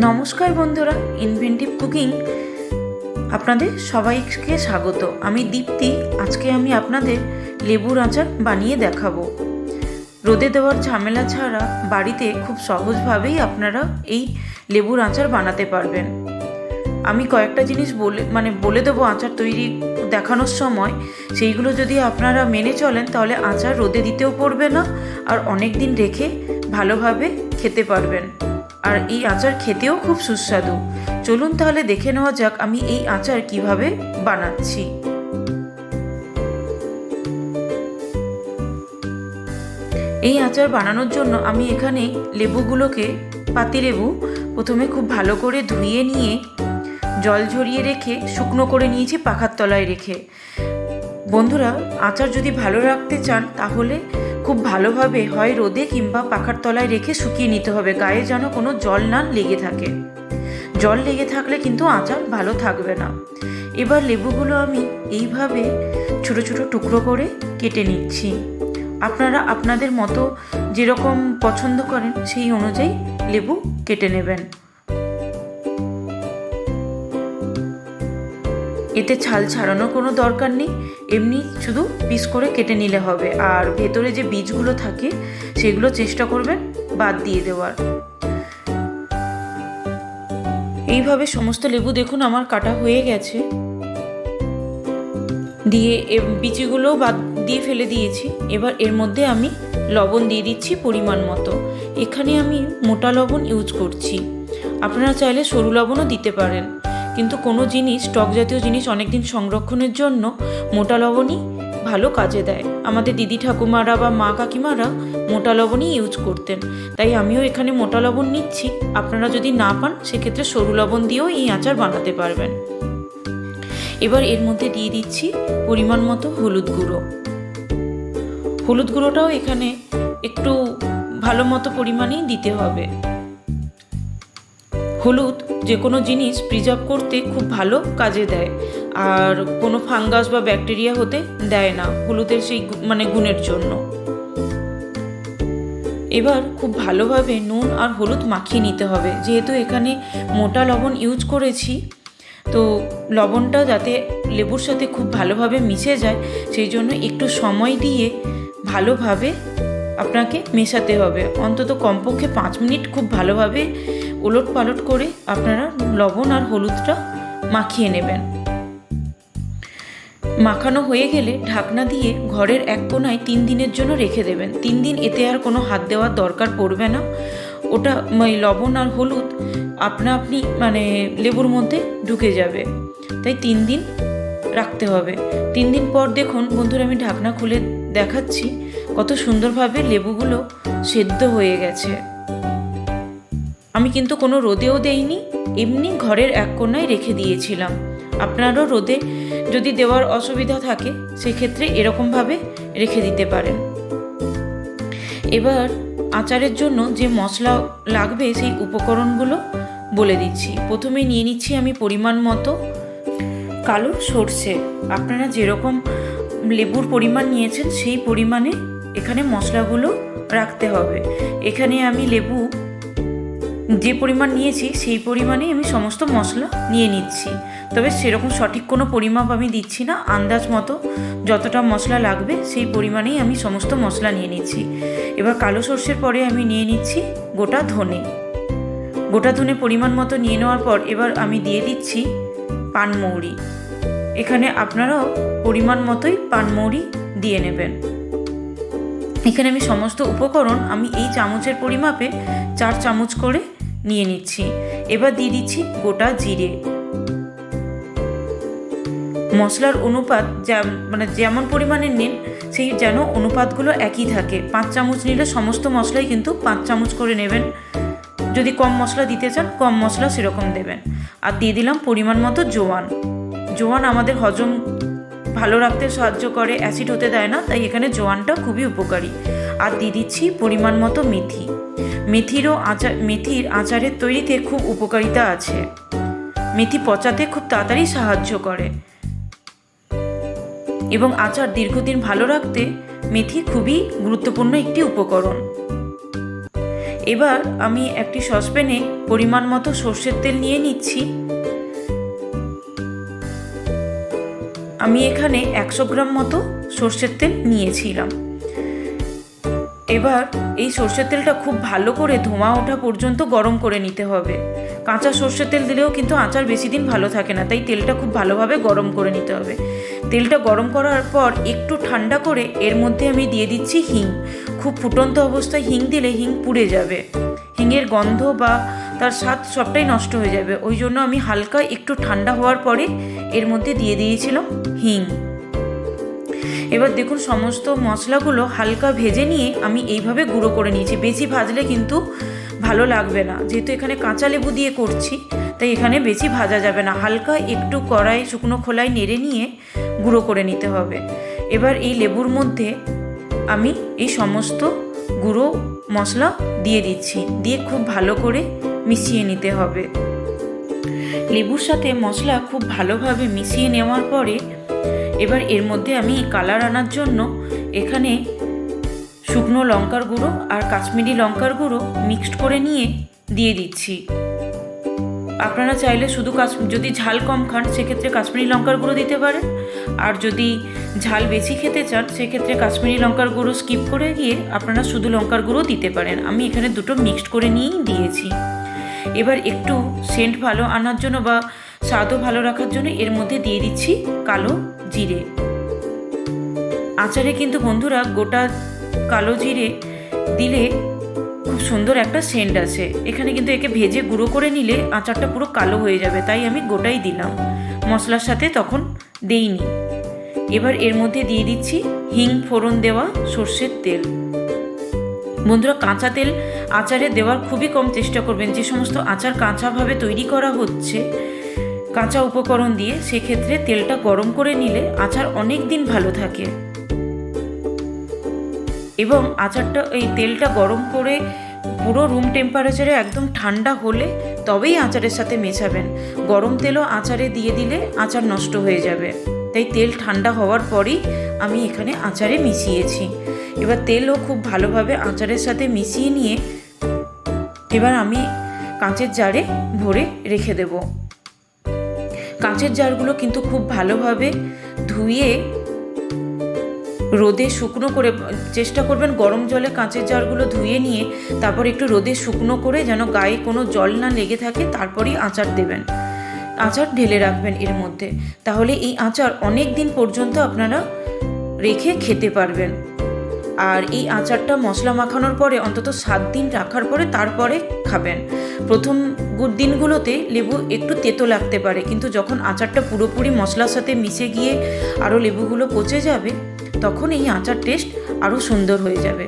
নমস্কার বন্ধুরা, inventive cooking আপনাদের সবাইকে স্বাগত। আমি দীপ্তি। আজকে আমি আপনাদের লেবুর আচার বানিয়ে দেখাবো। রোদে দেওয়ার ঝামেলা ছাড়া বাড়িতে খুব সহজভাবেই আপনারা এই লেবুর আচার বানাতে পারবেন। আমি কয়েকটা জিনিস বলে দেবো আচার তৈরি দেখানোর সময়। সেইগুলো যদি আপনারা মেনে চলেন তাহলে আচার রোদে দিতেও পড়বে না, আর অনেক দিন রেখে ভালোভাবে খেতে পারবেন। আর এই আচার খেতেও খুব সুস্বাদু। চলুন তাহলে দেখে নেওয়া যাক আমি এই আচার কিভাবে বানাচ্ছি। এই আচার বানানোর জন্য আমি এখানে লেবুগুলোকে, পাতিলেবু, প্রথমে খুব ভালো করে ধুয়ে নিয়ে জল ঝরিয়ে রেখে শুকনো করে নিয়েছি পাখার তলায় রেখে। বন্ধুরা, আচার যদি ভালো রাখতে চান তাহলে খুব ভালোভাবে হয় রোদে কিংবা পাখার তলায় রেখে শুকিয়ে নিতে হবে, গায়ে যেন কোনো জল না লেগে থাকে। জল লেগে থাকলে কিন্তু আচার ভালো থাকবে না। এবার লেবুগুলো আমি এইভাবে ছোট ছোট টুকরো করে কেটে নিচ্ছি। আপনারা আপনাদের মতো যেরকম পছন্দ করেন সেই অনুযায়ী লেবু কেটে নেবেন। এতে ছাল ছাড়ানোর কোনো দরকার নেই, এমনি শুধু পিস করে কেটে নিলে হবে। আর ভেতরে যে বীজগুলো থাকে সেগুলো চেষ্টা করবেন বাদ দিয়ে দেওয়ার। এইভাবে সমস্ত লেবু দেখুন আমার কাটা হয়ে গেছে, দিয়ে বিচিগুলোও বাদ দিয়ে ফেলে দিয়েছি। এবার এর মধ্যে আমি লবণ দিয়ে দিচ্ছি পরিমাণ মতো। এখানে আমি মোটা লবণ ইউজ করছি, আপনারা চাইলে সরু লবণও দিতে পারেন, কিন্তু কোনো জিনিস, টক জাতীয় জিনিস অনেকদিন সংরক্ষণের জন্য মোটা লবণই ভালো কাজে দেয়। আমাদের দিদি ঠাকুমারা বা মা কাকিমারা মোটা লবণই ইউজ করতেন, তাই আমিও এখানে মোটা লবণ নিচ্ছি। আপনারা যদি না পান সেক্ষেত্রে সরু লবণ দিয়েও এই আচার বানাতে পারবেন। এবার এর মধ্যে দিয়ে দিচ্ছি পরিমাণ মতো হলুদ গুঁড়ো। হলুদ গুঁড়োটাও এখানে একটু ভালো মতো পরিমাণেই দিতে হবে। হলুদ যে কোনো জিনিস প্রিজার্ভ করতে খুব ভালো কাজে দেয়, আর কোনো ফাঙ্গাস বা ব্যাকটেরিয়া হতে দেয় না হলুদের সেই গুণের জন্য। এবার খুব ভালোভাবে নুন আর হলুদ মাখিয়ে নিতে হবে। যেহেতু এখানে মোটা লবণ ইউজ করেছি, তো লবণটা যাতে লেবুর সাথে খুব ভালোভাবে মিশে যায় সেই জন্য একটু সময় দিয়ে ভালোভাবে আপনাকে মেশাতে হবে। অন্তত কমপক্ষে 5 মিনিট খুব ভালোভাবে ওলট পালট করে আপনারা লবণ আর হলুদটা মাখিয়ে নেবেন। মাখানো হয়ে গেলে ঢাকনা দিয়ে ঘরের এক কোণায় 3 দিনের জন্য রেখে দেবেন। 3 দিন এতে আর কোনো হাত দেওয়ার দরকার পড়বে না। ওটা লবণ আর হলুদ আপনা আপনি লেবুর মধ্যে ঢুকে যাবে, তাই 3 দিন রাখতে হবে। 3 দিন পর দেখুন বন্ধুরা, আমি ঢাকনা খুলে দেখাচ্ছি কত সুন্দরভাবে লেবুগুলো সেদ্ধ হয়ে গেছে। আমি কিন্তু কোনো রোদেও দেইনি, এমনি ঘরের এক কোণায় রেখে দিয়েছিলাম। আপনারও রোদে যদি দেওয়ার অসুবিধা থাকে সেক্ষেত্রে এরকমভাবে রেখে দিতে পারেন। এবার আচারের জন্য যে মশলা লাগবে সেই উপকরণগুলো বলে দিচ্ছি। প্রথমে নিয়ে নিচ্ছি আমি পরিমাণ মতো কালো সর্ষে। আপনারা যেরকম লেবুর পরিমাণ নিয়েছেন সেই পরিমাণে এখানে মশলাগুলো রাখতে হবে। এখানে আমি লেবু যে পরিমাণ নিয়েছি সেই পরিমাণে আমি সমস্ত মশলা নিয়ে নিচ্ছি, তবে সেরকম সঠিক কোনো পরিমাপ আমি দিচ্ছি না। আন্দাজ মতো যতটা মশলা লাগবে সেই পরিমাণেই আমি সমস্ত মশলা নিয়ে নিচ্ছি। এবার কালো সর্ষের পরে আমি নিয়ে নিচ্ছি গোটা ধনে। গোটা ধনে পরিমাণ মতো নিয়ে নেওয়ার পর এবার আমি দিয়ে দিচ্ছি পানমৌরি। এখানে আপনারাও পরিমাণ মতোই পানমৌরি দিয়ে নেবেন। এখানে আমি সমস্ত উপকরণ আমি এই চামচের পরিমাপে 4 চামচ করে নিয়ে নিচ্ছি। এবার দিয়ে দিচ্ছি গোটা জিরে। মশলার অনুপাত যেমন পরিমাণে নেন সেই যেন অনুপাতগুলো একই থাকে। 5 চামচ নিলে সমস্ত মশলাই কিন্তু 5 চামচ করে নেবেন। যদি কম মশলা দিতে চান কম মশলা সেরকম দেবেন। আর দিয়ে দিলাম পরিমাণ মতো জোয়ান। জোয়ান আমাদের হজম ভালো রাখতে সাহায্য করে, অ্যাসিড হতে দেয় না, তাই এখানে জোয়ানটা খুবই উপকারী। আর দিয়ে দিচ্ছি পরিমাণ মতো মেথি। মেথির আচারের তৈরিতে খুব উপকারিতা আছে। মেথি পচাতে খুব তাড়াতাড়ি সাহায্য করে এবং আচার দীর্ঘদিন ভালো রাখতে মেথি খুবই গুরুত্বপূর্ণ একটি উপকরণ। এবার আমি একটি সসপ্যানে পরিমাণ মতো সর্ষের তেল নিয়ে নিচ্ছি। আমি এখানে 100 গ্রাম মতো সর্ষের তেল নিয়েছিলাম। এবার এই সর্ষের তেলটা খুব ভালো করে ধোঁয়া ওঠা পর্যন্ত গরম করে নিতে হবে। কাঁচা সর্ষের তেল দিলেও কিন্তু আচার বেশি দিন ভালো থাকে না, তাই তেলটা খুব ভালোভাবে গরম করে নিতে হবে। তেলটা গরম করার পর একটু ঠান্ডা করে এর মধ্যে আমি দিয়ে দিচ্ছি হিং। খুব ফুটন্ত অবস্থায় হিং দিলে হিং পুড়ে যাবে, হিঙের গন্ধ বা তার স্বাদ সবটাই নষ্ট হয়ে যাবে। ওই জন্য আমি হালকা একটু ঠান্ডা হওয়ার পরে এর মধ্যে দিয়ে দিয়েছিলাম হিং। এবার দেখুন সমস্ত মশলাগুলো হালকা ভেজে নিয়ে আমি এইভাবে গুঁড়ো করে নিয়েছি। বেশি ভাজলে কিন্তু ভালো লাগবে না, যেহেতু এখানে কাঁচা লেবু দিয়ে করছি তাই এখানে বেশি ভাজা যাবে না। হালকা একটু কড়াই শুকনো খোলায় নেড়ে নিয়ে গুঁড়ো করে নিতে হবে। এবার এই লেবুর মধ্যে আমি এই সমস্ত গুঁড়ো মশলা দিয়ে দিচ্ছি, দিয়ে খুব ভালো করে মিশিয়ে নিতে হবে। লেবুর সাথে মশলা খুব ভালোভাবে মিশিয়ে নেওয়ার পরে এবার এর মধ্যে আমি কালার আনার জন্য এখানে শুকনো লঙ্কার গুঁড়ো আর কাশ্মীরি লঙ্কার গুঁড়ো মিক্সড করে নিয়ে দিয়ে দিচ্ছি। আপনারা চাইলে শুধু যদি ঝাল কম খান সেক্ষেত্রে কাশ্মীরি লঙ্কার গুঁড়ো দিতে পারেন, আর যদি ঝাল বেশি খেতে চান সেক্ষেত্রে কাশ্মীরি লঙ্কার গুঁড়ো স্কিপ করে গিয়ে আপনারা শুধু লঙ্কার গুঁড়ো দিতে পারেন। আমি এখানে দুটো মিক্সড করে নিয়েই দিয়েছি। এবার একটু সেন্ট ভালো আনার জন্য বা স্বাদও ভালো রাখার জন্য এর মধ্যে দিয়ে দিচ্ছি কালো জিরে। আচারে কিন্তু বন্ধুরা গোটা কালো জিরে দিলে খুব সুন্দর একটা সেন্ট আছে। এখানে কিন্তু একে ভেজে গুঁড়ো করে নিলে আচারটা পুরো কালো হয়ে যাবে, তাই আমি গোটাই দিলাম, মশলার সাথে তখন দেইনি। এবার এর মধ্যে দিয়ে দিচ্ছি হিং ফোড়ন দেওয়া সর্ষের তেল। বন্ধুরা কাঁচা তেল আচারে দেওয়ার খুবই কম চেষ্টা করবেন। যে সমস্ত আচার কাঁচাভাবে তৈরি করা হচ্ছে কাঁচা উপকরণ দিয়ে, সেক্ষেত্রে তেলটা গরম করে নিলে আচার অনেক দিন ভালো থাকে। এবং আচারটা এই তেলটা গরম করে পুরো রুম টেম্পারেচারে একদম ঠান্ডা হলে তবেই আচারের সাথে মেশাবেন। গরম তেলও আচারে দিয়ে দিলে আচার নষ্ট হয়ে যাবে, তাই তেল ঠান্ডা হওয়ার পরই আমি এখানে আচারে মিশিয়েছি। এবার তেলও খুব ভালোভাবে আচারের সাথে মিশিয়ে নিয়ে এবার আমি কাঁচের জারে ভরে রেখে দেব। কাঁচের জারগুলো কিন্তু খুব ভালোভাবে ধুয়ে রোদে শুকনো করে চেষ্টা করবেন, গরম জলে কাঁচের জারগুলো ধুয়ে নিয়ে তারপর একটু রোদে শুকনো করে যেন গায়ে কোনো জল না লেগে থাকে, তারপরেই আচার দেবেন। আচার ঢেলে রাখবেন এর মধ্যে, তাহলে এই আচার অনেক দিন পর্যন্ত আপনারা রেখে খেতে পারবেন। আর এই আচারটা মশলা মাখানোর পরে অন্তত 7 দিন রাখার পরে তারপরে খাবেন। প্রথম দিনগুলোতে লেবু একটু তেতো লাগতে পারে, কিন্তু যখন আচারটা পুরোপুরি মশলার সাথে মিশে গিয়ে আরও লেবুগুলো পচে যাবে তখন এই আচার টেস্ট আরও সুন্দর হয়ে যাবে।